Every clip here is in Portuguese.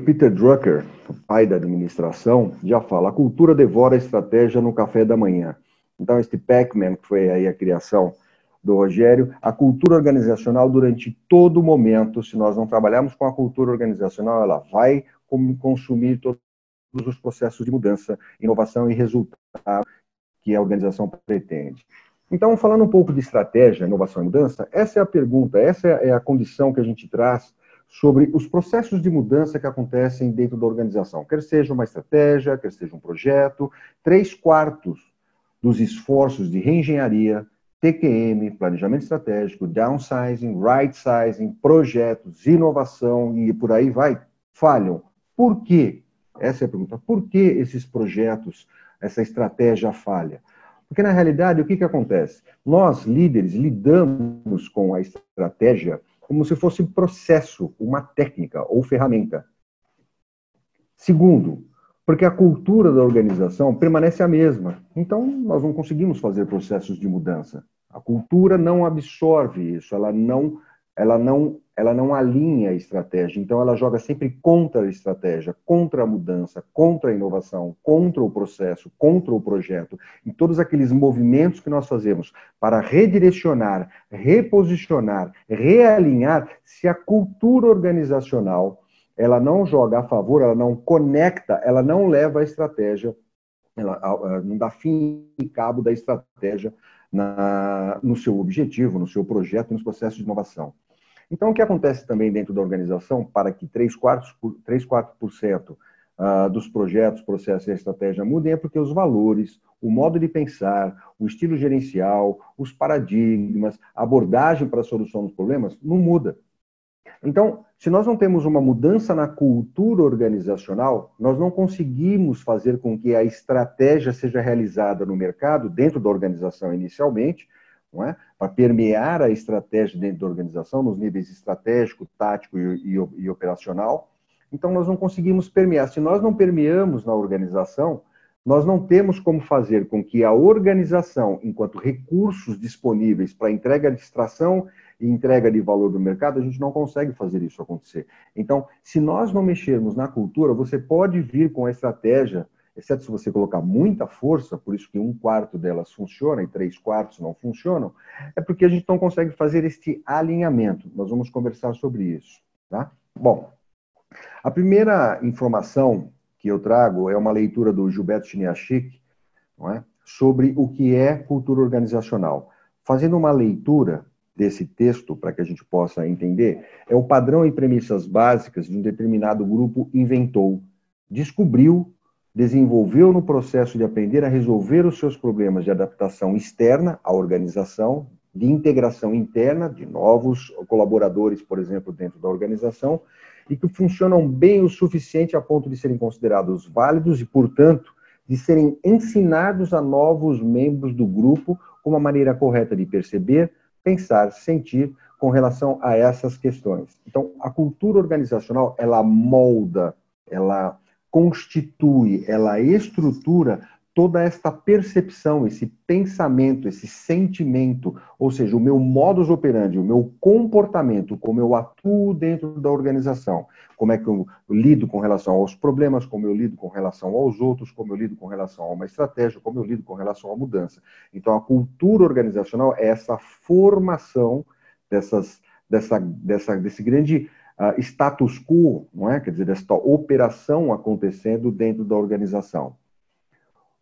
Peter Drucker, o pai da administração, já fala: a cultura devora a estratégia no café da manhã. Então, este Pac-Man, que foi aí a criação do Rogério, a cultura organizacional durante todo momento, se nós não trabalharmos com a cultura organizacional, ela vai consumir todos os processos de mudança, inovação e resultado que a organização pretende. Então, falando um pouco de estratégia, inovação e mudança, essa é a pergunta, essa é a condição que a gente traz sobre os processos de mudança que acontecem dentro da organização. Quer seja uma estratégia, quer seja um projeto, 3/4 dos esforços de reengenharia, TQM, planejamento estratégico, downsizing, right-sizing, projetos, inovação e por aí vai, falham. Por quê? Essa é a pergunta. Por que esses projetos, essa estratégia falha? Porque, na realidade, o que acontece? Nós, líderes, lidamos com a estratégia como se fosse um processo, uma técnica ou ferramenta. Segundo, porque a cultura da organização permanece a mesma. Então, nós não conseguimos fazer processos de mudança. A cultura não absorve isso, ela não alinha a estratégia. Então, ela joga sempre contra a estratégia, contra a mudança, contra a inovação, contra o processo, contra o projeto. Em todos aqueles movimentos que nós fazemos para redirecionar, reposicionar, realinhar, se a cultura organizacional ela não joga a favor, ela não conecta, ela não leva a estratégia, ela não dá fim e cabo da estratégia no seu objetivo, no seu projeto, nos processos de inovação. Então, o que acontece também dentro da organização, para que 3/4 dos projetos, processos e estratégia mudem, é porque os valores, o modo de pensar, o estilo gerencial, os paradigmas, a abordagem para a solução dos problemas, não muda. Então, se nós não temos uma mudança na cultura organizacional, nós não conseguimos fazer com que a estratégia seja realizada no mercado, dentro da organização inicialmente, não é? Para permear a estratégia dentro da organização, nos níveis estratégico, tático e operacional. Então, nós não conseguimos permear. Se nós não permeamos na organização, nós não temos como fazer com que a organização, enquanto recursos disponíveis para entrega de extração e entrega de valor do mercado, a gente não consegue fazer isso acontecer. Então, se nós não mexermos na cultura, você pode vir com a estratégia, exceto se você colocar muita força, por isso que 1/4 delas funciona e 3/4 não funcionam, é porque a gente não consegue fazer este alinhamento. Nós vamos conversar sobre isso, tá? Bom, a primeira informação que eu trago é uma leitura do Gilberto Chiniachik, não é? Sobre o que é cultura organizacional. Fazendo uma leitura desse texto, para que a gente possa entender, é o padrão e premissas básicas de um determinado grupo inventou, descobriu, desenvolveu no processo de aprender a resolver os seus problemas de adaptação externa à organização, de integração interna, de novos colaboradores, por exemplo, dentro da organização, e que funcionam bem o suficiente a ponto de serem considerados válidos e, portanto, de serem ensinados a novos membros do grupo com uma maneira correta de perceber, pensar, sentir com relação a essas questões. Então, a cultura organizacional, ela molda, ela constitui, ela estrutura toda esta percepção, esse pensamento, esse sentimento, ou seja, o meu modus operandi, o meu comportamento, como eu atuo dentro da organização, como é que eu lido com relação aos problemas, como eu lido com relação aos outros, como eu lido com relação a uma estratégia, como eu lido com relação à mudança. Então, a cultura organizacional é essa formação desse grande status quo, não é? Quer dizer, desta operação acontecendo dentro da organização.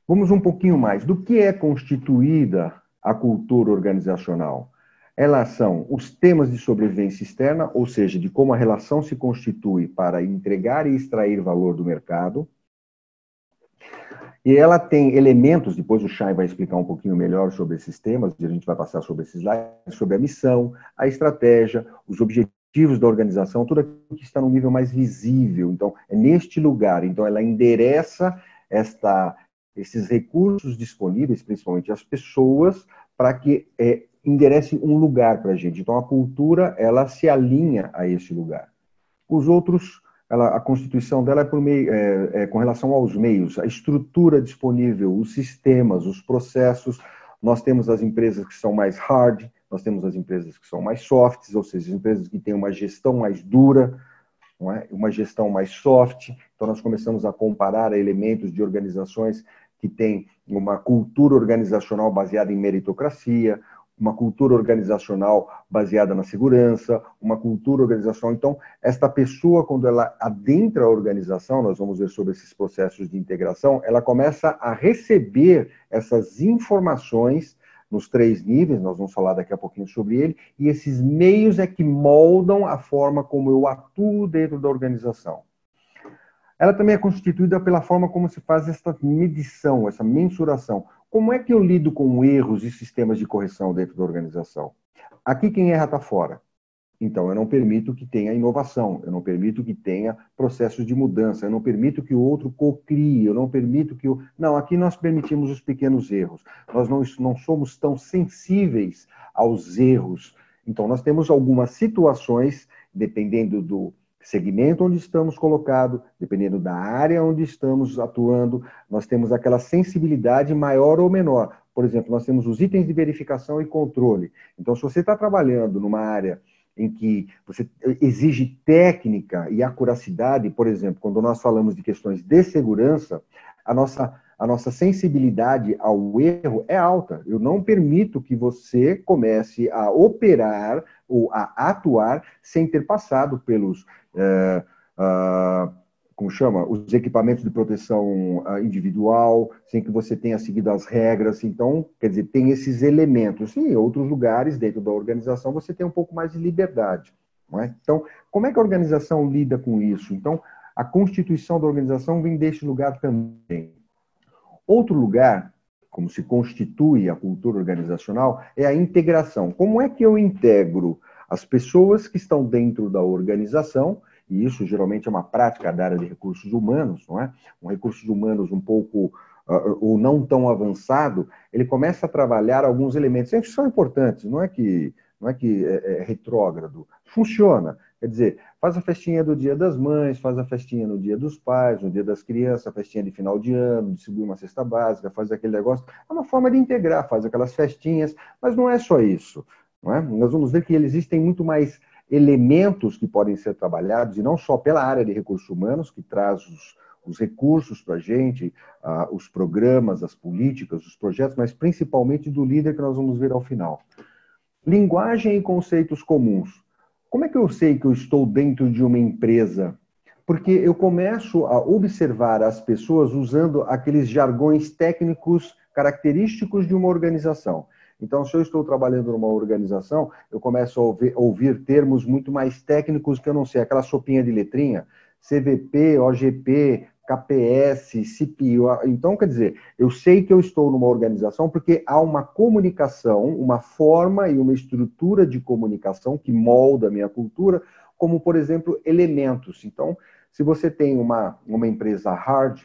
Vamos um pouquinho mais. Do que é constituída a cultura organizacional? Elas são os temas de sobrevivência externa, ou seja, de como a relação se constitui para entregar e extrair valor do mercado. E ela tem elementos, depois o Chay vai explicar um pouquinho melhor sobre esses temas, e a gente vai passar sobre esses slides, sobre a missão, a estratégia, os objetivos da organização, tudo aquilo que está no nível mais visível. Então, é neste lugar. Então, ela endereça esses recursos disponíveis, principalmente as pessoas, para que enderece um lugar para a gente. Então, a cultura, ela se alinha a esse lugar. Os outros, a constituição dela é por meio, com relação aos meios, a estrutura disponível, os sistemas, os processos. Nós temos as empresas que são mais hard, nós temos as empresas que são mais softs, ou seja, as empresas que têm uma gestão mais dura, não é? Uma gestão mais soft. Então, nós começamos a comparar elementos de organizações que têm uma cultura organizacional baseada em meritocracia, uma cultura organizacional baseada na segurança, uma cultura organizacional. Então, esta pessoa, quando ela adentra a organização, nós vamos ver sobre esses processos de integração, ela começa a receber essas informações nos 3 níveis, nós vamos falar daqui a pouquinho sobre ele, e esses meios é que moldam a forma como eu atuo dentro da organização. Ela também é constituída pela forma como se faz essa medição, essa mensuração. Como é que eu lido com erros e sistemas de correção dentro da organização? Aqui quem erra está fora. Então, eu não permito que tenha inovação, eu não permito que tenha processos de mudança, eu não permito que o outro cocrie, eu não permito que o... Não, aqui nós permitimos os pequenos erros. Nós não somos tão sensíveis aos erros. Então, nós temos algumas situações, dependendo do segmento onde estamos colocados, dependendo da área onde estamos atuando, nós temos aquela sensibilidade maior ou menor. Por exemplo, nós temos os itens de verificação e controle. Então, se você está trabalhando numa área em que você exige técnica e acuracidade, por exemplo, quando nós falamos de questões de segurança, a nossa sensibilidade ao erro é alta. Eu não permito que você comece a operar ou a atuar sem ter passado pelos, como chama? Os equipamentos de proteção individual, sem que você tenha seguido as regras. Então, quer dizer, tem esses elementos. Em outros lugares, dentro da organização, você tem um pouco mais de liberdade. Não é? Então, como é que a organização lida com isso? Então, a constituição da organização vem deste lugar também. Outro lugar, como se constitui a cultura organizacional, é a integração. Como é que eu integro as pessoas que estão dentro da organização? E isso geralmente é uma prática da área de recursos humanos, não é? Um recursos humanos um pouco ou não tão avançado, ele começa a trabalhar alguns elementos que são importantes, não é que é retrógrado, funciona. Quer dizer, faz a festinha do Dia das Mães, faz a festinha no Dia dos Pais, no Dia das Crianças, a festinha de final de ano, distribui uma cesta básica, faz aquele negócio. É uma forma de integrar, faz aquelas festinhas, mas não é só isso. Não é? Nós vamos ver que existem muito mais elementos que podem ser trabalhados, e não só pela área de recursos humanos, que traz os recursos para a gente, os programas, as políticas, os projetos, mas principalmente do líder que nós vamos ver ao final. Linguagem e conceitos comuns. Como é que eu sei que eu estou dentro de uma empresa? Porque eu começo a observar as pessoas usando aqueles jargões técnicos característicos de uma organização. Então, se eu estou trabalhando numa organização, eu começo a ouvir termos muito mais técnicos que eu não sei, aquela sopinha de letrinha, CVP, OGP, KPS, CPI. Então, quer dizer, eu sei que eu estou numa organização porque há uma comunicação, uma forma e uma estrutura de comunicação que molda a minha cultura, como, por exemplo, elementos. Então, se você tem uma empresa hard,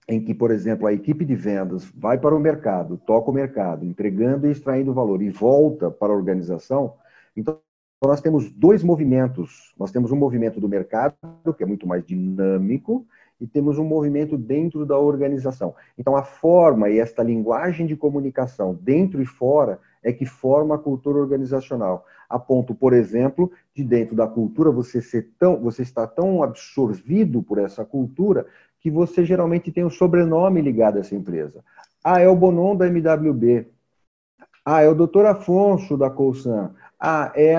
em que, por exemplo, a equipe de vendas vai para o mercado, toca o mercado, entregando e extraindo valor, e volta para a organização, então nós temos 2 movimentos. Nós temos um movimento do mercado, que é muito mais dinâmico, e temos um movimento dentro da organização. Então, a forma e esta linguagem de comunicação, dentro e fora, é que forma a cultura organizacional. A ponto, por exemplo, de dentro da cultura você está tão absorvido por essa cultura que você geralmente tem um sobrenome ligado a essa empresa. Ah, é o Bonon da MWB. Ah, é o Dr. Afonso da Coulson. Ah, é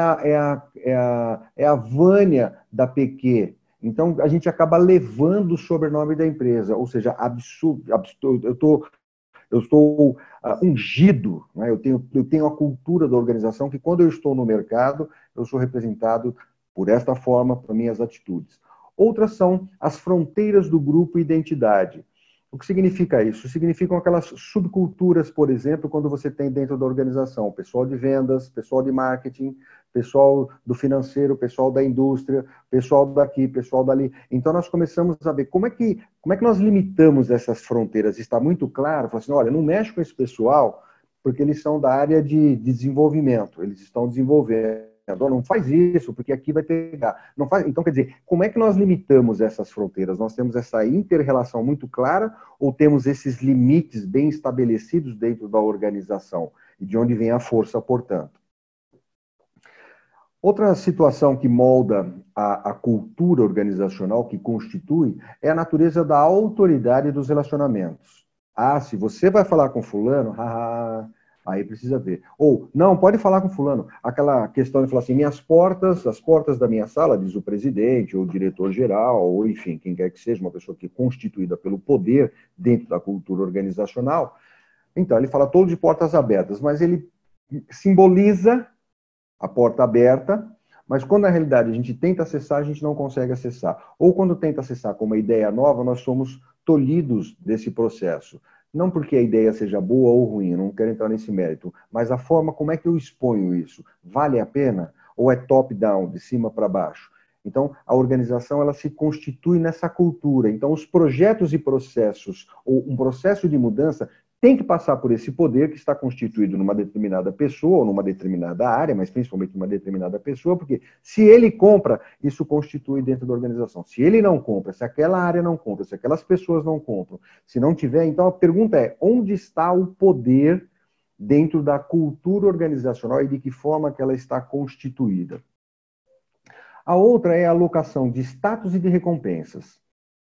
a Vânia da PQ. Então, a gente acaba levando o sobrenome da empresa, ou seja, eu estou ungido, né? Eu tenho a cultura da organização que, quando eu estou no mercado, eu sou representado por esta forma, por minhas atitudes. Outras são as fronteiras do grupo e identidade. O que significa isso? Significam aquelas subculturas, por exemplo, quando você tem dentro da organização pessoal de vendas, pessoal de marketing, pessoal do financeiro, pessoal da indústria, pessoal daqui, pessoal dali. Então, nós começamos a ver como é que nós limitamos essas fronteiras. Está muito claro, assim, olha, não mexe com esse pessoal, porque eles são da área de desenvolvimento, eles estão desenvolvendo. Não faz isso, porque aqui vai pegar. Não faz... Então, quer dizer, como é que nós limitamos essas fronteiras? Nós temos essa inter-relação muito clara ou temos esses limites bem estabelecidos dentro da organização? E de onde vem a força, portanto? Outra situação que molda a cultura organizacional, que constitui, é a natureza da autoridade dos relacionamentos. Ah, se você vai falar com fulano, aí precisa ver. Ou, não, pode falar com fulano. Aquela questão de falar assim, as portas da minha sala, diz o presidente, ou o diretor-geral, ou enfim, quem quer que seja, uma pessoa que é constituída pelo poder dentro da cultura organizacional. Então, ele fala todo de portas abertas, mas ele simboliza a porta aberta, mas quando na realidade a gente tenta acessar, a gente não consegue acessar. Ou quando tenta acessar com uma ideia nova, nós somos tolhidos desse processo. Não porque a ideia seja boa ou ruim, eu não quero entrar nesse mérito, mas a forma como é que eu exponho isso. Vale a pena? Ou é top-down, de cima para baixo? Então, a organização ela se constitui nessa cultura. Então, os projetos e processos, ou um processo de mudança, tem que passar por esse poder que está constituído numa determinada pessoa ou numa determinada área, mas principalmente numa determinada pessoa, porque se ele compra, isso constitui dentro da organização. Se ele não compra, se aquela área não compra, se aquelas pessoas não compram, se não tiver, então a pergunta é, onde está o poder dentro da cultura organizacional e de que forma que ela está constituída? A outra é a alocação de status e de recompensas.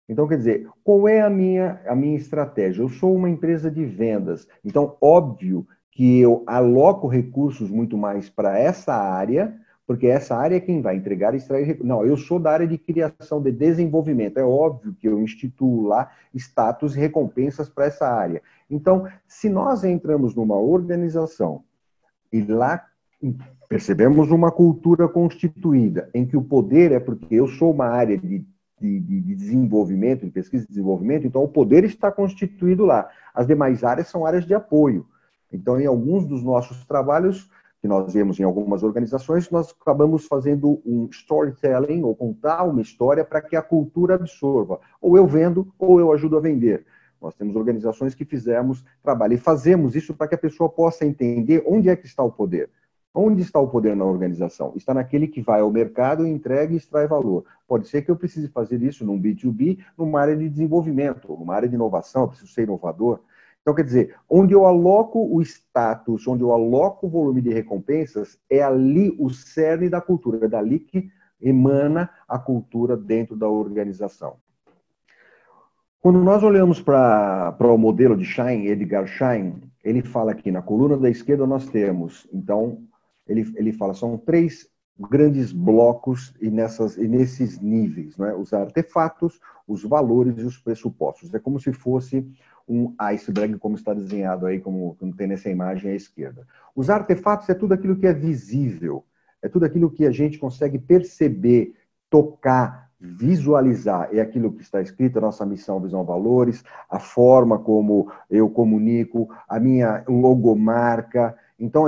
Então, quer dizer, qual é a minha estratégia? Eu sou uma empresa de vendas, então, óbvio que eu aloco recursos muito mais para essa área, porque essa área é quem vai entregar e extrair recursos. Não, eu sou da área de criação, de desenvolvimento. É óbvio que eu instituo lá status e recompensas para essa área. Então, se nós entramos numa organização e lá percebemos uma cultura constituída, em que o poder é porque eu sou uma área de desenvolvimento, de pesquisa e desenvolvimento, então o poder está constituído lá. As demais áreas são áreas de apoio. Então, em alguns dos nossos trabalhos, que nós vemos em algumas organizações, nós acabamos fazendo um storytelling, ou contar uma história para que a cultura absorva. Ou eu vendo, ou eu ajudo a vender. Nós temos organizações que fizemos trabalho e fazemos isso para que a pessoa possa entender onde é que está o poder. Onde está o poder na organização? Está naquele que vai ao mercado, entrega e extrai valor. Pode ser que eu precise fazer isso num B2B, numa área de desenvolvimento, numa área de inovação, eu preciso ser inovador. Então, quer dizer, onde eu aloco o status, onde eu aloco o volume de recompensas, é ali o cerne da cultura, é dali que emana a cultura dentro da organização. Quando nós olhamos para o modelo de Schein, Edgar Schein, ele fala aqui na coluna da esquerda nós temos, então, ele fala, são 3 grandes blocos e nesses níveis, né? Os artefatos, os valores e os pressupostos. É como se fosse um iceberg, como está desenhado aí, como tem nessa imagem à esquerda. Os artefatos é tudo aquilo que é visível, é tudo aquilo que a gente consegue perceber, tocar, visualizar, é aquilo que está escrito, a nossa missão, visão, valores, a forma como eu comunico, a minha logomarca. Então,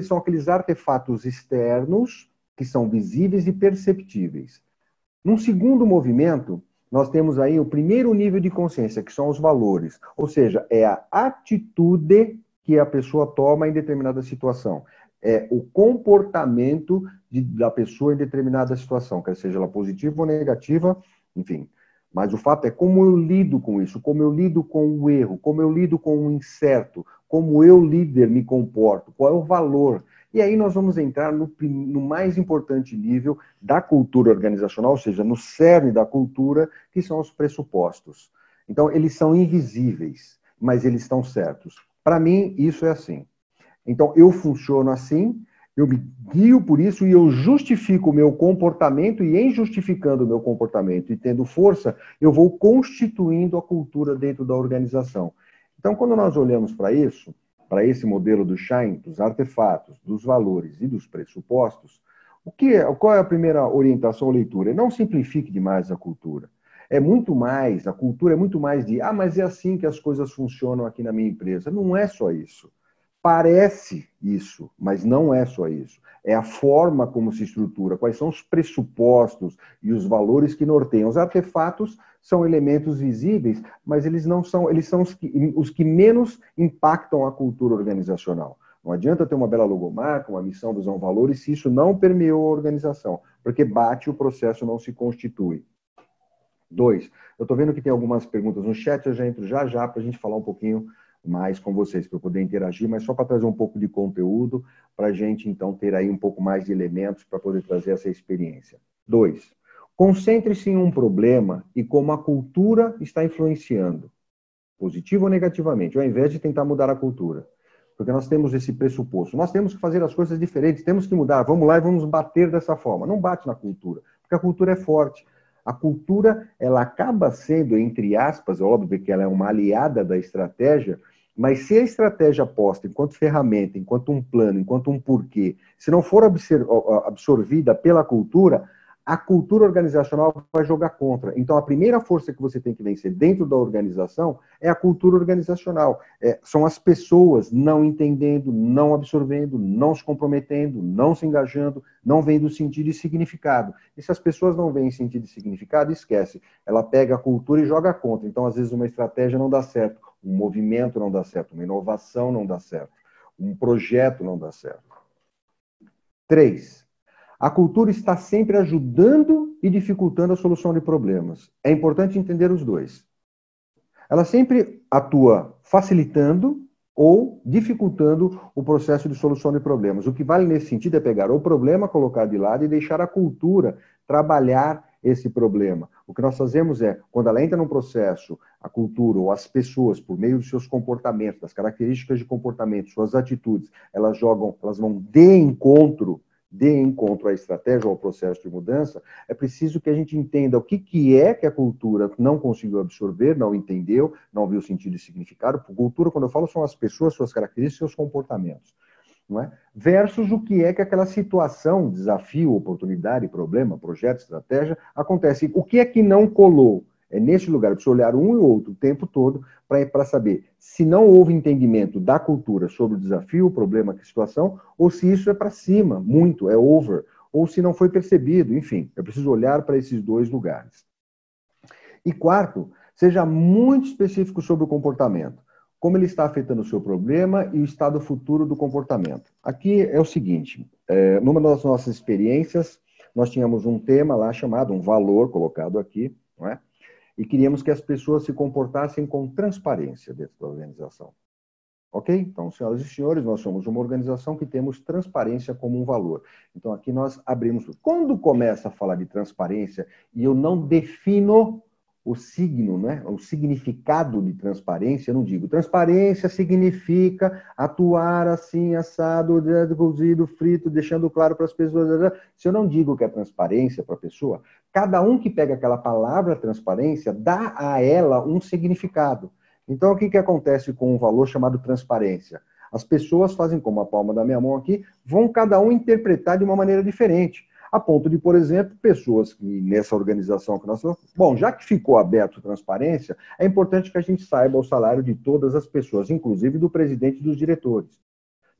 são aqueles artefatos externos que são visíveis e perceptíveis. Num segundo movimento, nós temos aí o primeiro nível de consciência, que são os valores, ou seja, é a atitude que a pessoa toma em determinada situação. É o comportamento da pessoa em determinada situação, quer seja ela positiva ou negativa, enfim. Mas o fato é como eu lido com isso, como eu lido com o erro, como eu lido com o incerto, como eu, líder, me comporto, qual é o valor. E aí nós vamos entrar no mais importante nível da cultura organizacional, ou seja, no cerne da cultura, que são os pressupostos. Então, eles são invisíveis, mas eles estão certos. Para mim, isso é assim. Então, eu funciono assim, eu me guio por isso e eu justifico o meu comportamento, e em justificando o meu comportamento e tendo força, eu vou constituindo a cultura dentro da organização. Então, quando nós olhamos para isso, para esse modelo do Schein, dos artefatos, dos valores e dos pressupostos, qual é a primeira orientação ou leitura? Não simplifique demais a cultura. A cultura é muito mais de, mas é assim que as coisas funcionam aqui na minha empresa. Não é só isso. Parece isso, mas não é só isso. É a forma como se estrutura, quais são os pressupostos e os valores que norteiam. Os artefatos são elementos visíveis, mas eles não são, eles são os que menos impactam a cultura organizacional. Não adianta ter uma bela logomarca, uma missão, visão, valores, se isso não permeou a organização, porque bate, o processo não se constitui. 2, eu estou vendo que tem algumas perguntas no chat, eu já entro já para a gente falar um pouquinho mais com vocês, para eu poder interagir, mas só para trazer um pouco de conteúdo, para a gente, então, ter aí um pouco mais de elementos para poder trazer essa experiência. 2. Concentre-se em um problema e como a cultura está influenciando, positivo ou negativamente, ao invés de tentar mudar a cultura. Porque nós temos esse pressuposto. Nós temos que fazer as coisas diferentes, temos que mudar. Vamos lá e vamos bater dessa forma. Não bate na cultura, porque a cultura é forte. A cultura, ela acaba sendo, entre aspas, é óbvio que ela é uma aliada da estratégia, mas se a estratégia posta enquanto ferramenta, enquanto um plano, enquanto um porquê, se não for absorvida pela cultura, a cultura organizacional vai jogar contra. Então, a primeira força que você tem que vencer dentro da organização é a cultura organizacional. São as pessoas não entendendo, não absorvendo, não se comprometendo, não se engajando, não vendo sentido e significado. E se as pessoas não veem sentido e significado, esquece. Ela pega a cultura e joga contra. Então, às vezes, uma estratégia não dá certo, um movimento não dá certo, uma inovação não dá certo, um projeto não dá certo. 3. A cultura está sempre ajudando e dificultando a solução de problemas. É importante entender os dois. Ela sempre atua facilitando ou dificultando o processo de solução de problemas. O que vale nesse sentido é pegar o problema, colocar de lado e deixar a cultura trabalhar esse problema. O que nós fazemos é, quando ela entra num processo, a cultura ou as pessoas, por meio dos seus comportamentos, das características de comportamento, suas atitudes, elas vão de encontro à estratégia ou ao processo de mudança, é preciso que a gente entenda o que é que a cultura não conseguiu absorver, não entendeu, não viu sentido e significado. Por cultura, quando eu falo, são as pessoas, suas características, seus comportamentos. Não é? Versus o que é que aquela situação, desafio, oportunidade, problema, projeto, estratégia, acontece. O que é que não colou? É nesse lugar, para você olhar um e outro o tempo todo, para saber se não houve entendimento da cultura sobre o desafio, o problema, a situação, ou se isso é para cima, muito, é over, ou se não foi percebido. Enfim, eu preciso olhar para esses dois lugares. E quarto, seja muito específico sobre o comportamento. Como ele está afetando o seu problema e o estado futuro do comportamento. Aqui é o seguinte, numa das nossas experiências, nós tínhamos um tema lá chamado, um valor colocado aqui, não é? E queríamos que as pessoas se comportassem com transparência dentro da organização. Ok? Então, senhoras e senhores, nós somos uma organização que temos transparência como um valor. Então, aqui nós abrimos. Quando começa a falar de transparência e eu não defino o signo, né? O significado de transparência, eu não digo. Transparência significa atuar assim, assado, cozido, frito, deixando claro para as pessoas. Se eu não digo que é transparência para a pessoa, cada um que pega aquela palavra transparência dá a ela um significado. Então, o que acontece com um valor chamado transparência? As pessoas fazem como a palma da minha mão aqui, vão cada um interpretar de uma maneira diferente. A ponto de, por exemplo, pessoas que nessa organização que nós temos... Bom, já que ficou aberto a transparência, é importante que a gente saiba o salário de todas as pessoas, inclusive do presidente e dos diretores.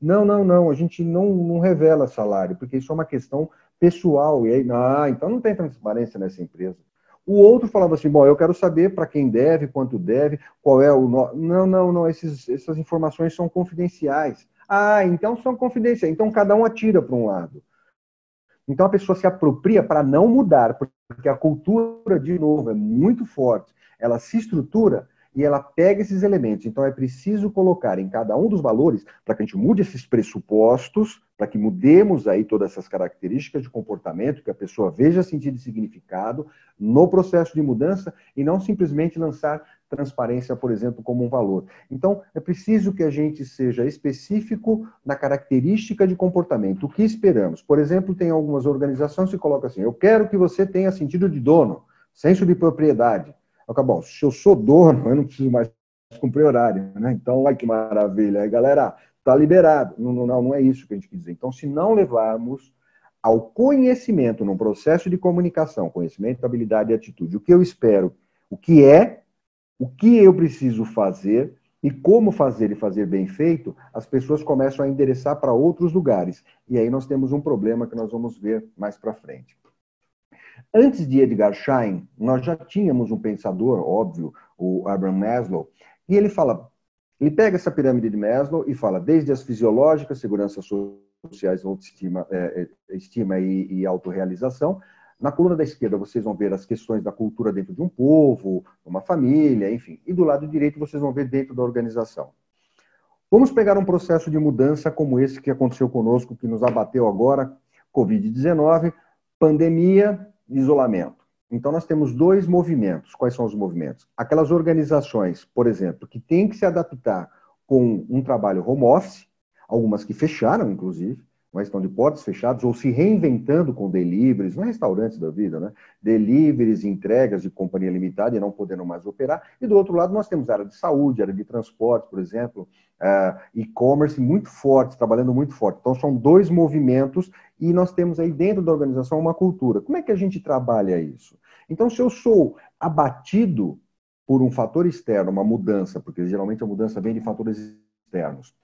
Não, a gente não revela salário, porque isso é uma questão pessoal. E aí, então não tem transparência nessa empresa. O outro falava assim, bom, eu quero saber para quem deve, quanto deve, qual é o... Não, essas informações são confidenciais. Então são confidenciais. Então cada um atira para um lado. Então a pessoa se apropria para não mudar, porque a cultura, de novo, é muito forte. Ela se estrutura e ela pega esses elementos. Então é preciso colocar em cada um dos valores, para que a gente mude esses pressupostos, para que mudemos aí todas essas características de comportamento, que a pessoa veja sentido e significado no processo de mudança e não simplesmente lançar transparência, por exemplo, como um valor. Então, é preciso que a gente seja específico na característica de comportamento. O que esperamos? Por exemplo, tem algumas organizações que colocam assim, eu quero que você tenha sentido de dono, senso de propriedade. Bom, se eu sou dono, eu não preciso mais cumprir horário, né? Então, olha que maravilha. Aí, galera, está liberado. Não é isso que a gente quer dizer. Então, se não levarmos ao conhecimento num processo de comunicação, conhecimento, habilidade e atitude, o que eu espero, o que eu preciso fazer e como fazer e fazer bem feito, as pessoas começam a endereçar para outros lugares. E aí nós temos um problema que nós vamos ver mais para frente. Antes de Edgar Schein, nós já tínhamos um pensador, óbvio, o Abraham Maslow, e ele pega essa pirâmide de Maslow e fala desde as fisiológicas, seguranças sociais, autoestima, estima e autorrealização. Na coluna da esquerda vocês vão ver as questões da cultura dentro de um povo, uma família, enfim. E do lado direito vocês vão ver dentro da organização. Vamos pegar um processo de mudança como esse que aconteceu conosco, que nos abateu agora, Covid-19, pandemia, isolamento. Então, nós temos dois movimentos. Quais são os movimentos? Aquelas organizações, por exemplo, que têm que se adaptar com um trabalho home office, algumas que fecharam, inclusive, mas estão de portas fechadas, ou se reinventando com deliveries, não é restaurantes da vida, né? Deliveries, entregas de companhia limitada e não podendo mais operar. E do outro lado, nós temos a área de saúde, a área de transporte, por exemplo, e-commerce muito forte, trabalhando muito forte. Então, são dois movimentos e nós temos aí dentro da organização uma cultura. Como é que a gente trabalha isso? Então, se eu sou abatido por um fator externo, uma mudança, porque geralmente a mudança vem de fatores externos,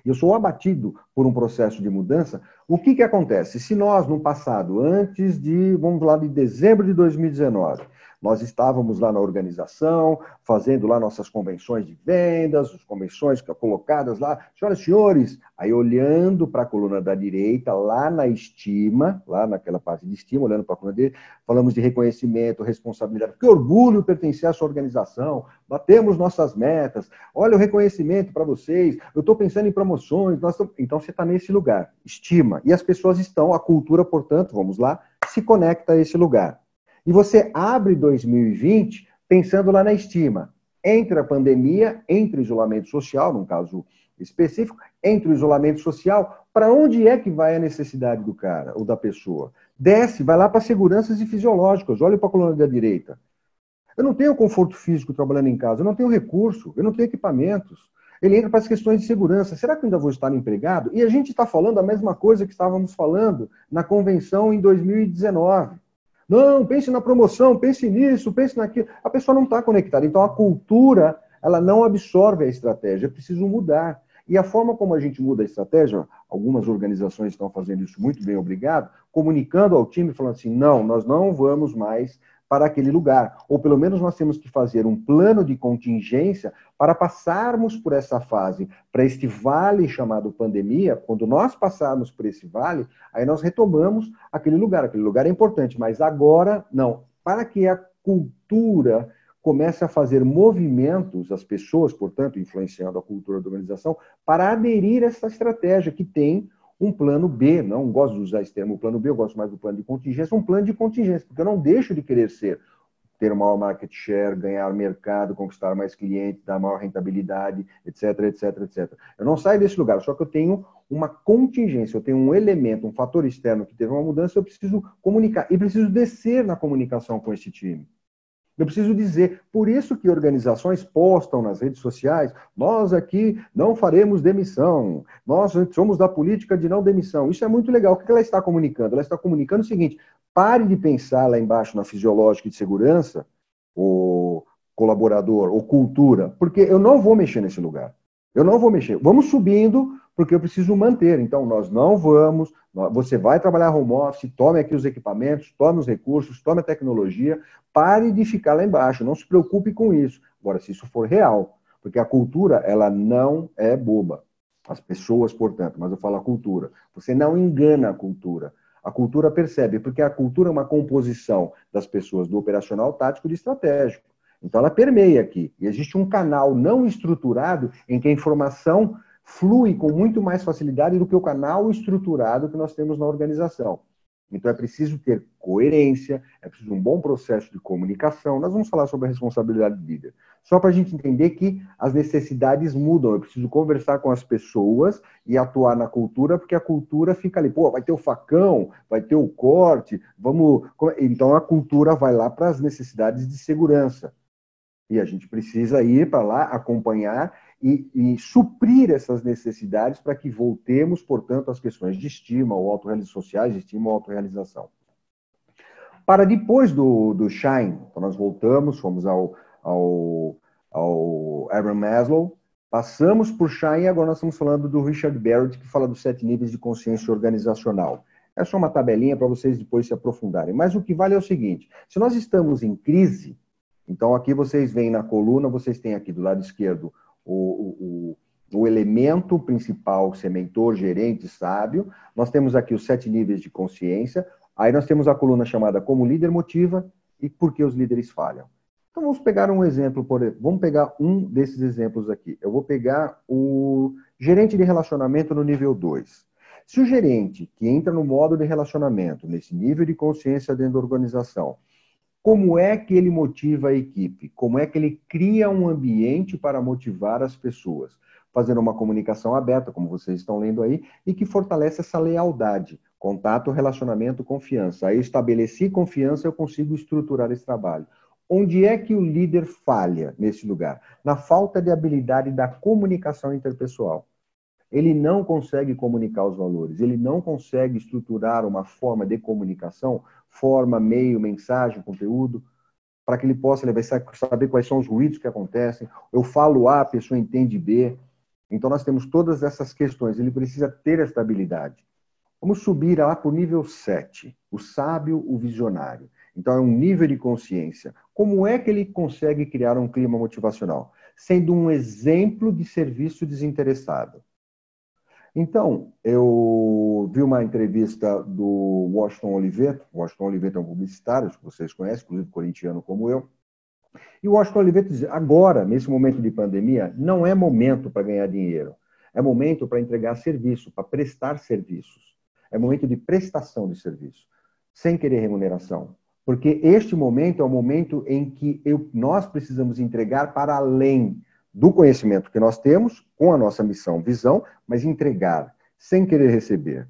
eu sou abatido por um processo de mudança, o que acontece? Se nós, no passado, antes de, vamos lá, de dezembro de 2019, nós estávamos lá na organização, fazendo lá nossas convenções de vendas, as convenções colocadas lá, senhoras e senhores, aí olhando para a coluna da direita, lá na estima, lá naquela parte de estima, olhando para a coluna dele, falamos de reconhecimento, responsabilidade, que orgulho pertencer à sua organização, batemos nossas metas, olha o reconhecimento para vocês, eu estou pensando em promoções, então você está nesse lugar, estima, e as pessoas estão, a cultura, portanto, vamos lá, se conecta a esse lugar. E você abre 2020 pensando lá na estima. Entre a pandemia, entre o isolamento social, num caso específico, entre o isolamento social, para onde é que vai a necessidade do cara ou da pessoa? Desce, vai lá para seguranças e fisiológicas, olha para a coluna da direita. Eu não tenho conforto físico trabalhando em casa, eu não tenho recurso, eu não tenho equipamentos. Ele entra para as questões de segurança. Será que eu ainda vou estar empregado? E a gente está falando a mesma coisa que estávamos falando na convenção em 2019. Não, pense na promoção, pense nisso, pense naquilo. A pessoa não está conectada. Então, a cultura, ela não absorve a estratégia. É preciso mudar. E a forma como a gente muda a estratégia, algumas organizações estão fazendo isso muito bem, obrigado, comunicando ao time, falando assim, não, nós não vamos mais para aquele lugar. Ou pelo menos nós temos que fazer um plano de contingência para passarmos por essa fase, para este vale chamado pandemia. Quando nós passarmos por esse vale, aí nós retomamos aquele lugar. Aquele lugar é importante, mas agora não. Para que a cultura comece a fazer movimentos, as pessoas, portanto, influenciando a cultura da organização, para aderir a essa estratégia que tem um plano B, não gosto de usar esse termo plano B, eu gosto mais do plano de contingência, um plano de contingência, porque eu não deixo de querer ter um maior market share, ganhar mercado, conquistar mais clientes, dar maior rentabilidade, etc, etc, etc. Eu não saio desse lugar, só que eu tenho uma contingência, eu tenho um elemento, um fator externo que teve uma mudança, eu preciso comunicar, e preciso descer na comunicação com esse time. Eu preciso dizer, por isso que organizações postam nas redes sociais, nós aqui não faremos demissão, nós somos da política de não demissão. Isso é muito legal. O que ela está comunicando? Ela está comunicando o seguinte, pare de pensar lá embaixo na fisiológica de segurança, o colaborador, ou cultura, porque eu não vou mexer nesse lugar. Eu não vou mexer. Vamos subindo, porque eu preciso manter. Então, nós não vamos, você vai trabalhar home office, tome aqui os equipamentos, tome os recursos, tome a tecnologia, pare de ficar lá embaixo, não se preocupe com isso. Agora, se isso for real, porque a cultura, ela não é boba. As pessoas, portanto, mas eu falo a cultura. Você não engana a cultura. A cultura percebe, porque a cultura é uma composição das pessoas do operacional, tático e de estratégico. Então, ela permeia aqui. E existe um canal não estruturado em que a informação flui com muito mais facilidade do que o canal estruturado que nós temos na organização. Então, é preciso ter coerência, é preciso um bom processo de comunicação. Nós vamos falar sobre a responsabilidade de líder. Só para a gente entender que as necessidades mudam. Eu preciso conversar com as pessoas e atuar na cultura, porque a cultura fica ali. Pô, vai ter o facão, vai ter o corte, vamos... Então, a cultura vai lá para as necessidades de segurança. E a gente precisa ir para lá, acompanhar e suprir essas necessidades para que voltemos, portanto, às questões de estima ou autorrealização sociais, de estima ou autorrealização. Para depois do Shine, então nós voltamos, fomos ao Abraham Maslow, passamos por Shine e agora nós estamos falando do Richard Barrett, que fala dos 7 níveis de consciência organizacional. É só uma tabelinha para vocês depois se aprofundarem. Mas o que vale é o seguinte, se nós estamos em crise, então aqui vocês veem na coluna, vocês têm aqui do lado esquerdo o elemento principal, ser mentor, gerente, sábio. Nós temos aqui os 7 níveis de consciência. Aí nós temos a coluna chamada Como o Líder Motiva e Por que os Líderes Falham. Então, vamos pegar um exemplo, vamos pegar um desses exemplos aqui. Eu vou pegar o gerente de relacionamento no nível 2. Se o gerente que entra no modo de relacionamento, nesse nível de consciência dentro da organização, como é que ele motiva a equipe? Como é que ele cria um ambiente para motivar as pessoas? Fazendo uma comunicação aberta, como vocês estão lendo aí, e que fortalece essa lealdade, contato, relacionamento, confiança. Aí eu estabeleci confiança, eu consigo estruturar esse trabalho. Onde é que o líder falha nesse lugar? Na falta de habilidade da comunicação interpessoal. Ele não consegue comunicar os valores, ele não consegue estruturar uma forma de comunicação, forma, meio, mensagem, conteúdo, para que ele possa saber quais são os ruídos que acontecem. Eu falo A, a pessoa entende B. Então, nós temos todas essas questões. Ele precisa ter essa habilidade. Vamos subir lá para o nível 7, o sábio, o visionário. Então, é um nível de consciência. Como é que ele consegue criar um clima motivacional? Sendo um exemplo de serviço desinteressado. Então, eu vi uma entrevista do Washington Oliveto. O Washington Oliveto é um publicitário, que vocês conhecem, inclusive corintiano como eu. E o Washington Oliveto diz, agora, nesse momento de pandemia, não é momento para ganhar dinheiro. É momento para entregar serviço, para prestar serviços. É momento de prestação de serviço, sem querer remuneração. Porque este momento é o momento em que nós precisamos entregar para além do conhecimento que nós temos, com a nossa missão, visão, mas entregar, sem querer receber.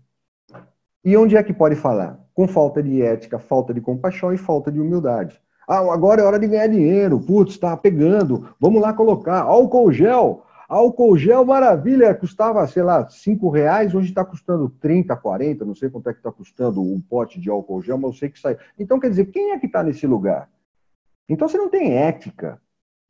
E onde é que pode falar? Com falta de ética, falta de compaixão e falta de humildade. Ah, agora é hora de ganhar dinheiro. Putz, tá pegando. Vamos lá colocar. Álcool gel. Álcool gel, maravilha. Custava, sei lá, R$5. Hoje está custando 30, 40. Não sei quanto é que está custando um pote de álcool gel, mas eu sei que sai. Então, quer dizer, quem é que está nesse lugar? Então, você não tem ética.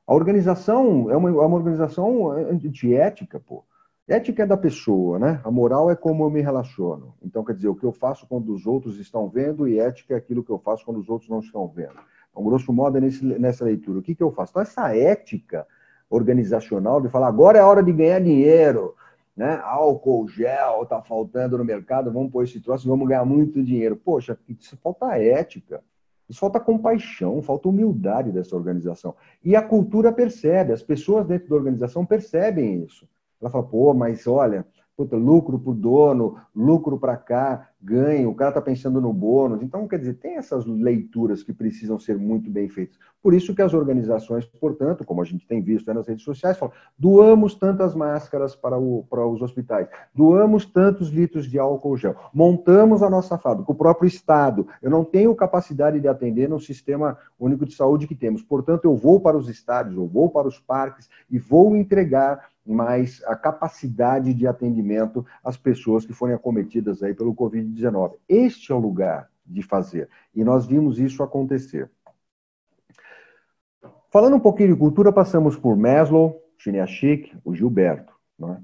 A organização é uma organização antiética, pô. Ética é da pessoa, né? A moral é como eu me relaciono. Então, quer dizer, o que eu faço quando os outros estão vendo e ética é aquilo que eu faço quando os outros não estão vendo. Então, grosso modo, é nessa leitura. O que eu faço? Então, essa ética organizacional de falar agora é hora de ganhar dinheiro, né? Álcool, gel, tá faltando no mercado, vamos pôr esse troço, vamos ganhar muito dinheiro. Poxa, isso falta ética. Isso falta compaixão, falta humildade dessa organização. E a cultura percebe, as pessoas dentro da organização percebem isso. Ela fala, pô, mas olha, puta, lucro para o dono, lucro para cá, ganho, o cara está pensando no bônus. Então, quer dizer, tem essas leituras que precisam ser muito bem feitas. Por isso que as organizações, portanto, como a gente tem visto nas redes sociais, falam, doamos tantas máscaras para os hospitais, doamos tantos litros de álcool gel, montamos a nossa fábrica, o próprio Estado. Eu não tenho capacidade de atender no sistema único de saúde que temos. Portanto, eu vou para os estádios, eu vou para os parques e vou entregar mais a capacidade de atendimento às pessoas que forem acometidas aí pelo Covid-19. Este é o lugar de fazer. E nós vimos isso acontecer. Falando um pouquinho de cultura, passamos por Maslow, Chiniachik, o Gilberto. Né?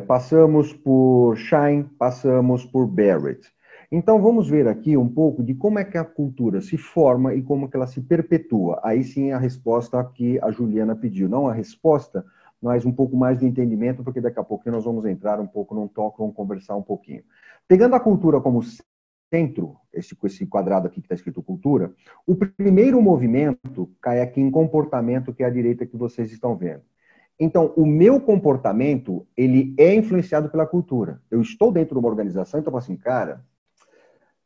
Passamos por Schein, passamos por Barrett. Então, vamos ver aqui um pouco de como é que a cultura se forma e como que ela se perpetua. Aí sim a resposta que a Juliana pediu. Não a resposta, mas um pouco mais de entendimento, porque daqui a pouco nós vamos entrar um pouco num toque, vamos conversar um pouquinho. Pegando a cultura como centro, esse quadrado aqui que está escrito cultura, o primeiro movimento cai aqui em comportamento, que é a direita que vocês estão vendo. Então, o meu comportamento, ele é influenciado pela cultura. Eu estou dentro de uma organização, então eu falo assim, cara,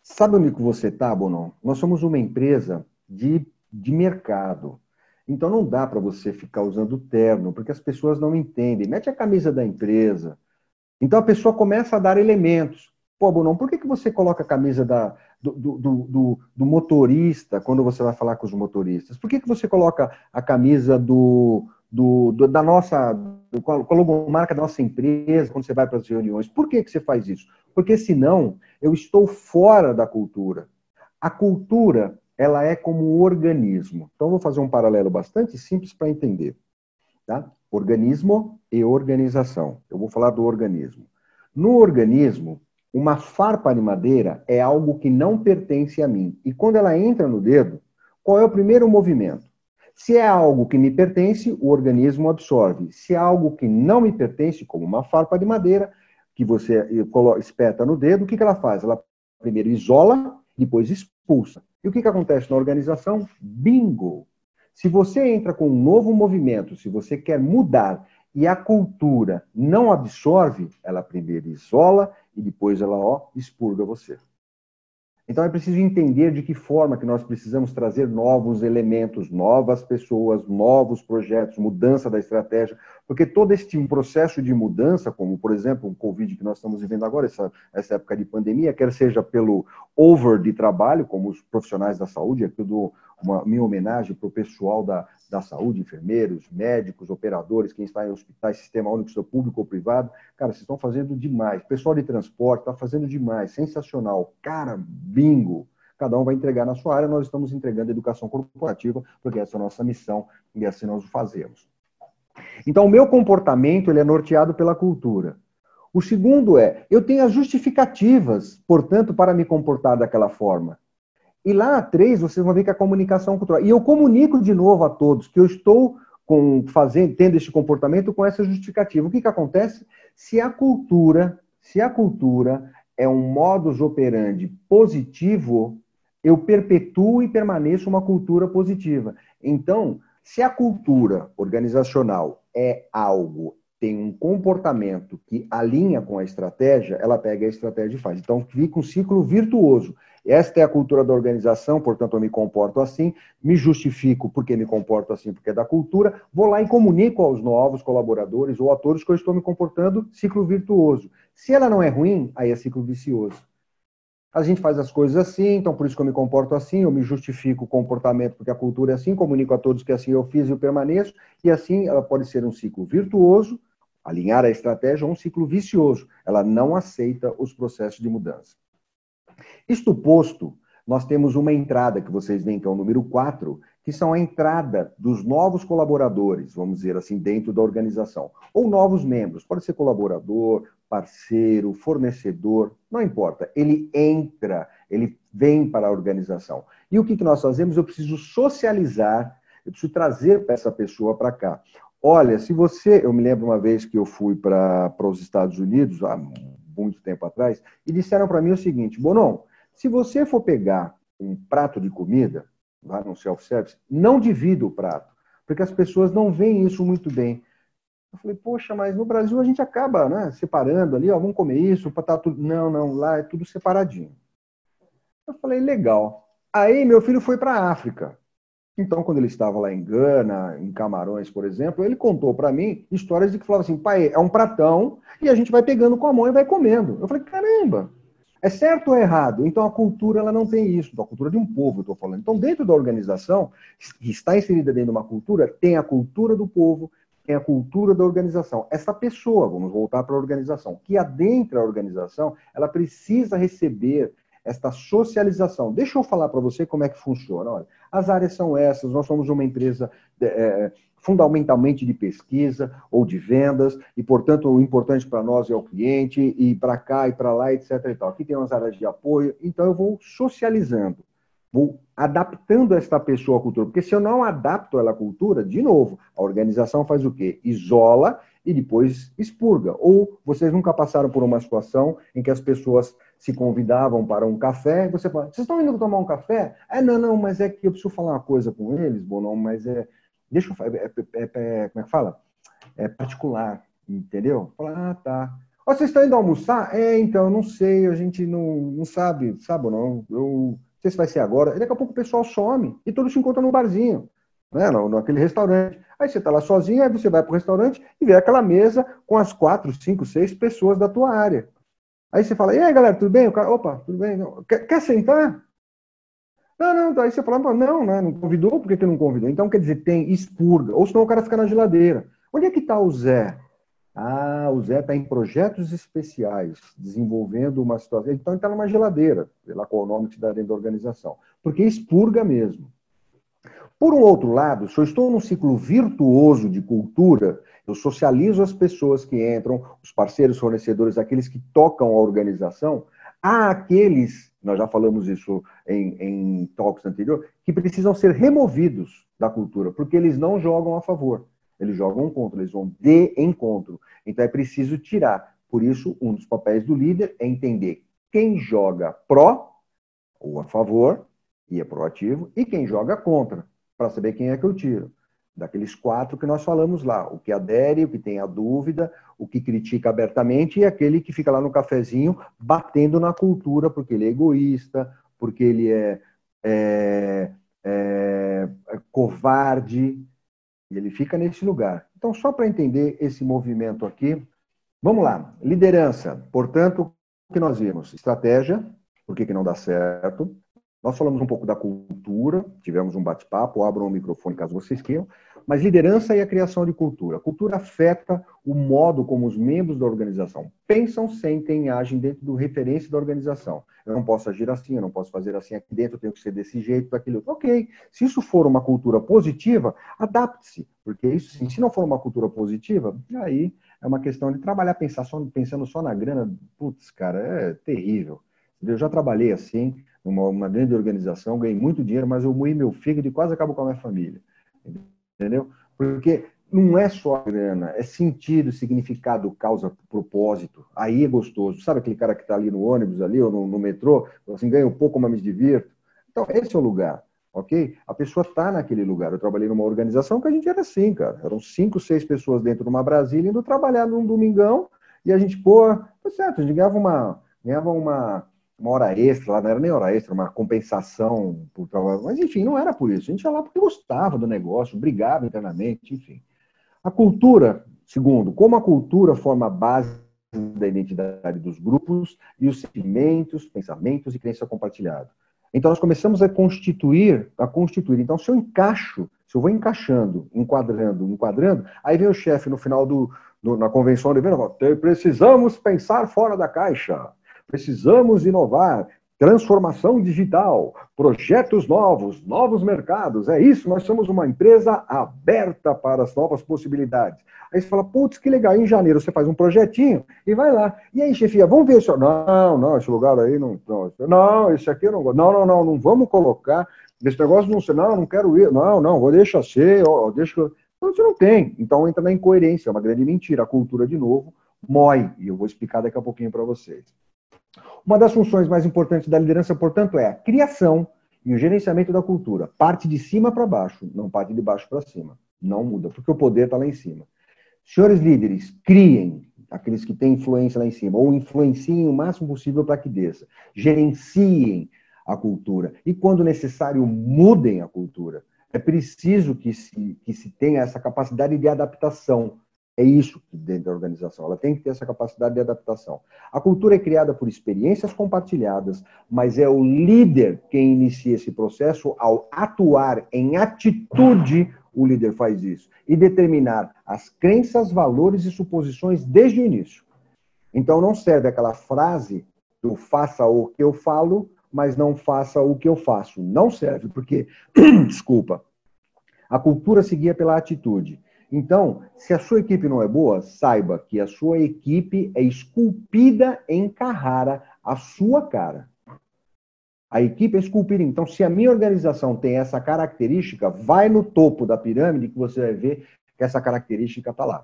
sabe onde que você está, Bonon? Nós somos uma empresa de mercado. Então não dá para você ficar usando terno, porque as pessoas não entendem. Mete a camisa da empresa. Então a pessoa começa a dar elementos. Pô, Bonon, por que você coloca a camisa do motorista quando você vai falar com os motoristas? Por que você coloca a camisa da nossa, com a logomarca da nossa empresa quando você vai para as reuniões? Por que você faz isso? Porque senão eu estou fora da cultura. A cultura, ela é como um organismo. Então, eu vou fazer um paralelo bastante simples para entender. Tá? Organismo e organização. Eu vou falar do organismo. No organismo, uma farpa de madeira é algo que não pertence a mim. E quando ela entra no dedo, qual é o primeiro movimento? Se é algo que me pertence, o organismo absorve. Se é algo que não me pertence, como uma farpa de madeira, que você espeta no dedo, o que ela faz? Ela primeiro isola, depois expulsa. E o que acontece na organização? Bingo! Se você entra com um novo movimento, se você quer mudar e a cultura não absorve, ela primeiro isola e depois ela expurga você. Então é preciso entender de que forma que nós precisamos trazer novos elementos, novas pessoas, novos projetos, mudança da estratégia, porque todo este processo de mudança, como por exemplo o Covid que nós estamos vivendo agora, essa época de pandemia, quer seja pelo over de trabalho, como os profissionais da saúde, é tudo uma minha homenagem para o pessoal da saúde, enfermeiros, médicos, operadores, quem está em hospitais, sistema único, seja público ou privado. Cara, vocês estão fazendo demais. Pessoal de transporte está fazendo demais. Sensacional. Cara, bingo. Cada um vai entregar na sua área, nós estamos entregando educação corporativa, porque essa é a nossa missão e assim nós o fazemos. Então, o meu comportamento ele é norteado pela cultura. O segundo eu tenho as justificativas, portanto, para me comportar daquela forma. E lá, 3, vocês vão ver que a comunicação cultural. E eu comunico de novo a todos que eu estou tendo esse comportamento com essa justificativa. O que acontece? Se a cultura é um modus operandi positivo, eu perpetuo e permaneço uma cultura positiva. Então, se a cultura organizacional é algo, tem um comportamento que alinha com a estratégia, ela pega a estratégia e faz. Então, fica um ciclo virtuoso. Esta é a cultura da organização, portanto, eu me comporto assim, me justifico porque me comporto assim, porque é da cultura, vou lá e comunico aos novos colaboradores ou atores que eu estou me comportando, ciclo virtuoso. Se ela não é ruim, aí é ciclo vicioso. A gente faz as coisas assim, então por isso que eu me comporto assim, eu me justifico o comportamento porque a cultura é assim, comunico a todos que assim eu fiz e eu permaneço, e assim ela pode ser um ciclo virtuoso, alinhar a estratégia, ou um ciclo vicioso. Ela não aceita os processos de mudança. Isto posto, nós temos uma entrada que vocês veem que é o número 4, que são a entrada dos novos colaboradores, vamos dizer assim, dentro da organização. Ou novos membros, pode ser colaborador, parceiro, fornecedor, não importa. Ele entra, ele vem para a organização. E o que nós fazemos? Eu preciso socializar, eu preciso trazer essa pessoa para cá. Olha, eu me lembro uma vez que eu fui para os Estados Unidos, há muito tempo atrás, e disseram para mim o seguinte: Bonon, se você for pegar um prato de comida, lá no self-service, não divida o prato, porque as pessoas não veem isso muito bem. Eu falei, poxa, mas no Brasil a gente acaba, né, separando ali, vamos comer isso, tá tudo. Não, lá é tudo separadinho. Eu falei, legal. Aí meu filho foi para a África. Então, quando ele estava lá em Gana, em Camarões, por exemplo, ele contou para mim histórias de que falava assim, pai, é um pratão e a gente vai pegando com a mão e vai comendo. Eu falei, caramba, é certo ou é errado? Então, a cultura ela não tem isso, a cultura de um povo, eu estou falando. Então, dentro da organização, que está inserida dentro de uma cultura, tem a cultura do povo, tem a cultura da organização. Essa pessoa, vamos voltar para a organização, que adentra a organização, ela precisa receber esta socialização. Deixa eu falar para você como é que funciona. Olha, as áreas são essas, nós somos uma empresa fundamentalmente de pesquisa ou de vendas, e, portanto, o importante para nós é o cliente, e para cá e para lá, etc. E tal. Aqui tem umas áreas de apoio, então eu vou socializando, vou adaptando esta pessoa à cultura, porque se eu não adapto ela à cultura, de novo, a organização faz o quê? Isola e depois expurga. Ou vocês nunca passaram por uma situação em que as pessoas se convidavam para um café, e você fala, vocês estão indo tomar um café? Não, mas é que eu preciso falar uma coisa com eles, Bonon, mas deixa eu falar, como é que fala? É particular, entendeu? Fala, tá. Vocês estão indo almoçar? Então, eu não sei, a gente não sabe ou não, não sei se vai ser agora. E daqui a pouco o pessoal some e todos se encontram no barzinho, né, naquele restaurante. Aí você está lá sozinho, aí você vai para o restaurante e vê aquela mesa com as 4, 5, 6 pessoas da tua área. Aí você fala, e aí, galera, tudo bem? O cara, opa, tudo bem? Quer sentar? Não. Aí você fala, não convidou, por que não convidou? Então, quer dizer, tem expurga. Ou senão o cara fica na geladeira. Onde é que está o Zé? O Zé está em projetos especiais, desenvolvendo uma situação. Então, ele está numa geladeira, sei lá qual é o nome que se dá dentro da organização. Porque expurga mesmo. Por um outro lado, se eu estou num ciclo virtuoso de cultura, eu socializo as pessoas que entram, os parceiros, fornecedores, aqueles que tocam a organização, há aqueles, nós já falamos isso em talks anteriores, que precisam ser removidos da cultura, porque eles não jogam a favor, eles jogam contra, eles vão de encontro. Então é preciso tirar. Por isso, um dos papéis do líder é entender quem joga pró ou a favor, e é proativo, e quem joga contra. para saber quem é que eu tiro. Daqueles 4 que nós falamos lá. O que adere, o que tem a dúvida, o que critica abertamente e aquele que fica lá no cafezinho batendo na cultura porque ele é egoísta, porque ele é covarde. E ele fica nesse lugar. Então, só para entender esse movimento aqui, vamos lá. Liderança. Portanto, o que nós vimos? Estratégia, por que não dá certo. Nós falamos um pouco da cultura, tivemos um bate-papo, abram o microfone caso vocês queiram, mas liderança e a criação de cultura. A cultura afeta o modo como os membros da organização pensam, sentem e agem dentro do referência da organização. Eu não posso agir assim, eu não posso fazer assim aqui dentro, eu tenho que ser desse jeito, daquele outro. Ok, se isso for uma cultura positiva, adapte-se, porque isso, sim, se não for uma cultura positiva, aí é uma questão de trabalhar pensando só na grana. Putz, cara, é terrível. Eu já trabalhei assim, numa grande organização, ganhei muito dinheiro, mas eu moí meu fígado e quase acabo com a minha família. Entendeu? Porque não é só a grana, é sentido, significado, causa, propósito. Aí é gostoso. Sabe aquele cara que está ali no ônibus, ali, ou no metrô, assim, ganho pouco, mas me divirto? Então, esse é o lugar, ok? A pessoa está naquele lugar. Eu trabalhei numa organização que a gente era assim, cara. Eram 5, 6 pessoas dentro de uma Brasília indo trabalhar num domingão e a gente, pô, tá certo, a gente ganhava uma hora extra lá, não era nem hora extra, uma compensação por trabalho. Mas, enfim, não era por isso. A gente ia lá porque gostava do negócio, brigava internamente, enfim. A cultura, segundo, como a cultura forma a base da identidade dos grupos e os sentimentos, pensamentos e crença compartilhada. Então, nós começamos a constituir. Então, se eu vou encaixando, enquadrando, aí vem o chefe no final na convenção de venda, precisamos pensar fora da caixa. Precisamos inovar, transformação digital, projetos novos mercados. É isso, nós somos uma empresa aberta para as novas possibilidades. Aí você fala, putz, que legal, em janeiro você faz um projetinho e vai lá. E aí, chefia, vamos ver se... Não, esse lugar aí não, esse aqui eu não gosto. Não vamos colocar. Esse negócio não quero ir. Não, deixa ser, deixa... Então, você não tem. Então, entra na incoerência, é uma grande mentira. A cultura, de novo, mói. E eu vou explicar daqui a pouquinho para vocês. Uma das funções mais importantes da liderança, portanto, é a criação e o gerenciamento da cultura. Parte de cima para baixo, não parte de baixo para cima. Não muda, porque o poder está lá em cima. Senhores líderes, criem, aqueles que têm influência lá em cima, ou influenciem o máximo possível para que desça. Gerenciem a cultura. E, quando necessário, mudem a cultura. É preciso que se tenha essa capacidade de adaptação. É isso dentro da organização. Ela tem que ter essa capacidade de adaptação. A cultura é criada por experiências compartilhadas, mas é o líder quem inicia esse processo. Ao atuar em atitude, o líder faz isso. E determinar as crenças, valores e suposições desde o início. Então, não serve aquela frase do faça o que eu falo, mas não faça o que eu faço. Não serve, porque, desculpa, a cultura se guia pela atitude. Então, se a sua equipe não é boa, saiba que a sua equipe é esculpida em Carrara, a sua cara. A equipe é esculpida. Então, se a minha organização tem essa característica, vai no topo da pirâmide que você vai ver que essa característica está lá.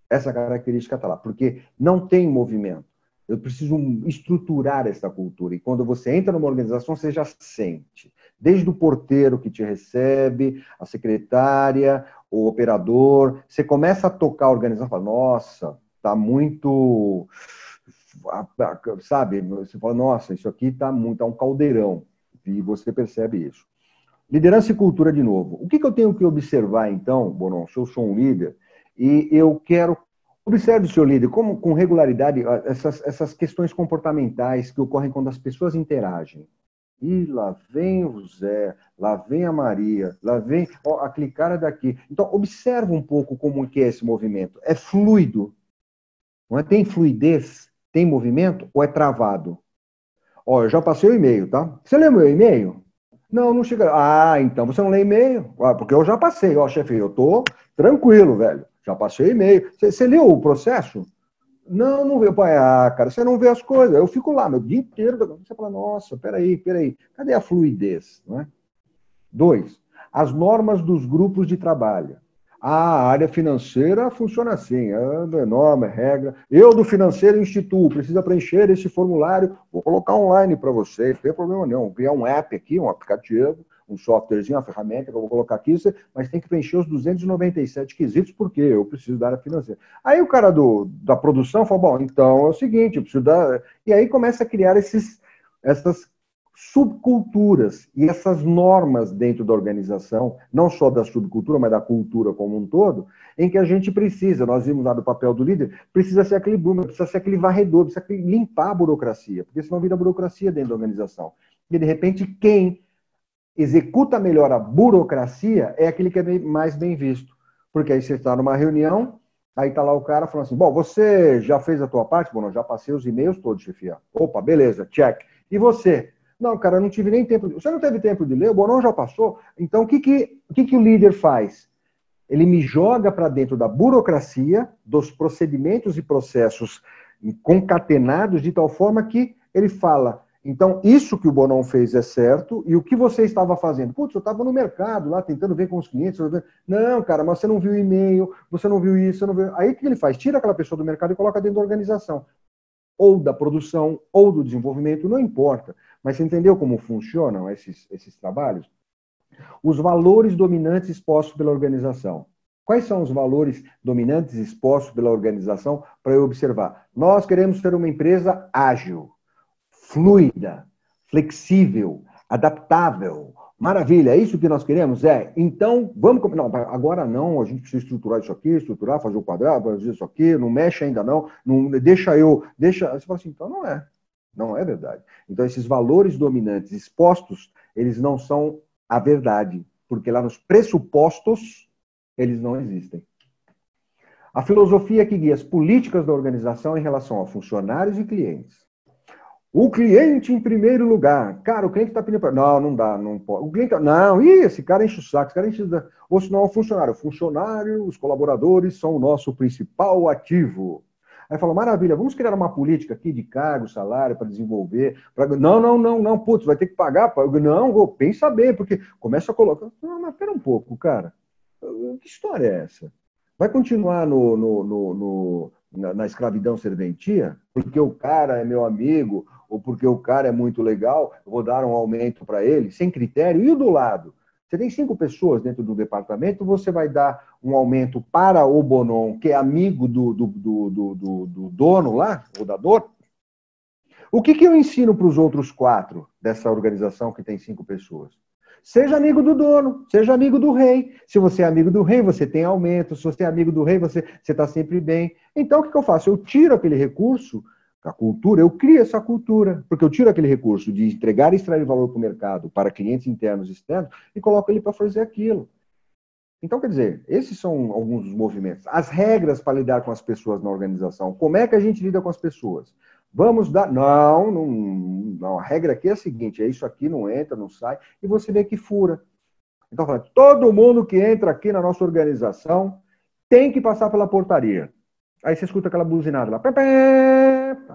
Essa característica está lá, porque não tem movimento. Eu preciso estruturar essa cultura. E quando você entra numa organização, você já sente. Desde o porteiro que te recebe, a secretária, o operador, você começa a tocar a organização e fala, nossa, tá muito... Sabe? Você fala, nossa, isso aqui tá um caldeirão. E você percebe isso. Liderança e cultura de novo. O que eu tenho que observar, então, Bonon, se eu sou um líder, e eu quero... Observe o seu líder, como com regularidade, essas questões comportamentais que ocorrem quando as pessoas interagem. E lá vem o Zé, lá vem a Maria, lá vem aquele cara daqui. Então, observa um pouco como que é esse movimento. É fluido? Não é? Tem fluidez? Tem movimento? Ou é travado? Eu já passei o e-mail, tá? Você leu meu e-mail? Não chega. Então você não lê e-mail? Porque eu já passei. Chefe, eu tô tranquilo, velho. Já passei o e-mail. Você leu o processo? Não viu. Cara, você não vê as coisas. Eu fico lá, meu dia inteiro. Você fala, nossa, peraí. Cadê a fluidez? Não é? 2. As normas dos grupos de trabalho. A área financeira funciona assim, é norma, é regra. Eu, do financeiro, instituo, precisa preencher esse formulário, vou colocar online para vocês, não tem problema não. Vou criar um app aqui, um aplicativo, um softwarezinho, uma ferramenta que eu vou colocar aqui, mas tem que preencher os 297 quesitos, porque eu preciso da área financeira. Aí o cara da produção fala, bom, então é o seguinte, eu preciso dar... E aí começa a criar essas subculturas e essas normas dentro da organização, não só da subcultura, mas da cultura como um todo, em que a gente precisa, nós vimos lá do papel do líder, precisa ser aquele boomer, precisa ser aquele varredor, precisa limpar a burocracia, porque senão vira burocracia dentro da organização. E, de repente, quem executa melhor a burocracia é aquele que é mais bem visto. Porque aí você está numa reunião, aí está lá o cara falando assim, bom, você já fez a tua parte? Bom, não, já passei os e-mails todos, chefia. Opa, beleza, check. E você? Não, cara, eu não tive nem tempo. Você não teve tempo de ler? O Bonon já passou? Então, o que o líder faz? Ele me joga para dentro da burocracia, dos procedimentos e processos concatenados, de tal forma que ele fala, então, isso que o Bonon fez é certo, e o que você estava fazendo? Putz, eu estava no mercado lá, tentando ver com os clientes. Não, cara, mas você não viu o e-mail, você não viu isso, você não viu... Aí o que ele faz? Tira aquela pessoa do mercado e coloca dentro da organização. Ou da produção, ou do desenvolvimento, não importa. Mas você entendeu como funcionam esses trabalhos? Os valores dominantes expostos pela organização. Quais são os valores dominantes expostos pela organização para eu observar? Nós queremos ser uma empresa ágil, fluida, flexível, adaptável. Maravilha, é isso que nós queremos? Então, vamos... Não, agora não, a gente precisa estruturar isso aqui, fazer o quadrado, fazer isso aqui, não mexe ainda não deixa... Você fala assim, então não é verdade. Então, esses valores dominantes expostos, eles não são a verdade, porque lá nos pressupostos, eles não existem. A filosofia que guia as políticas da organização em relação a funcionários e clientes. O cliente em primeiro lugar. Cara, o cliente está pedindo para... Não, não dá, não pode. O cliente... Não, esse cara enche o saco, esse cara enche... Ou senão é o funcionário. O funcionário, os colaboradores são o nosso principal ativo. Aí fala, maravilha, vamos criar uma política aqui de cargo, salário para desenvolver. Não, putz, vai ter que pagar. Não, pensa bem, porque começa a colocar... Não, mas pera um pouco, cara. Que história é essa? Vai continuar na escravidão serventia? Porque o cara é meu amigo, ou porque o cara é muito legal, eu vou dar um aumento para ele, sem critério. E o do lado? Você tem 5 pessoas dentro do departamento, você vai dar um aumento para o Bonon, que é amigo do dono lá, o dador? O que eu ensino para os outros 4 dessa organização que tem 5 pessoas? Seja amigo do dono, seja amigo do rei. Se você é amigo do rei, você tem aumento. Se você é amigo do rei, você está sempre bem. Então, o que eu faço? Eu tiro aquele recurso, a cultura, eu crio essa cultura. Porque eu tiro aquele recurso de entregar e extrair valor para o mercado, para clientes internos e externos, e coloco ele para fazer aquilo. Então, quer dizer, esses são alguns dos movimentos. As regras para lidar com as pessoas na organização. Como é que a gente lida com as pessoas? Vamos dar... Não. A regra aqui é a seguinte, é isso aqui, não entra, não sai, e você vê que fura. Então, todo mundo que entra aqui na nossa organização tem que passar pela portaria. Aí você escuta aquela buzinada lá.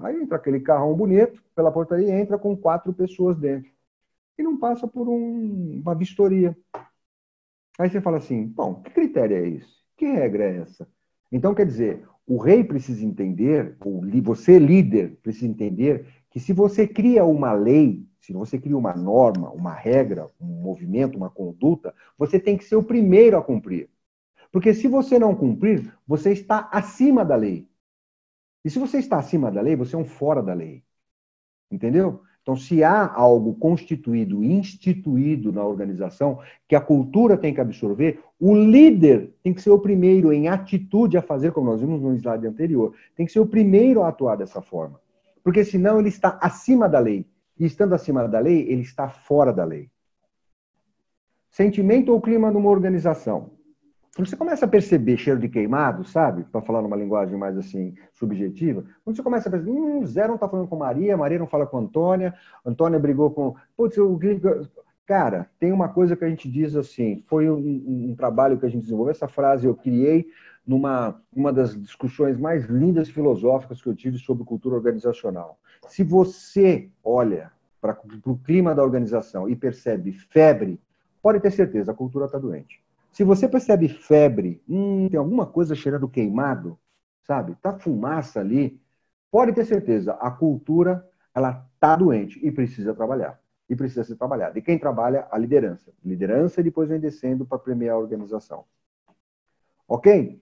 Aí entra aquele carrão bonito pela portaria e entra com 4 pessoas dentro. E não passa por uma vistoria. Aí você fala assim, bom, que critério é esse? Que regra é essa? Então, quer dizer, o rei precisa entender, ou você, líder, precisa entender que se você cria uma lei, se você cria uma norma, uma regra, um movimento, uma conduta, você tem que ser o primeiro a cumprir. Porque se você não cumprir, você está acima da lei. E se você está acima da lei, você é um fora da lei. Entendeu? Então, se há algo constituído, instituído na organização, que a cultura tem que absorver, o líder tem que ser o primeiro em atitude a fazer, como nós vimos no slide anterior, tem que ser o primeiro a atuar dessa forma. Porque senão ele está acima da lei. E estando acima da lei, ele está fora da lei. Sentimento ou clima numa organização. Quando você começa a perceber cheiro de queimado, sabe? Para falar numa linguagem mais assim, subjetiva. Quando você começa a perceber, Zé não está falando com Maria, Maria não fala com Antônia, Antônia brigou com... Putz, cara, tem uma coisa que a gente diz assim, foi um trabalho que a gente desenvolveu, essa frase eu criei uma das discussões mais lindas filosóficas que eu tive sobre cultura organizacional. Se você olha para o clima da organização e percebe febre, pode ter certeza, a cultura está doente. Se você percebe febre, tem alguma coisa cheirando queimado, sabe? Tá fumaça ali, pode ter certeza, a cultura, ela tá doente e precisa trabalhar. e precisa ser trabalhada. E quem trabalha? A liderança. Liderança e depois vem descendo para premiar a organização. Ok?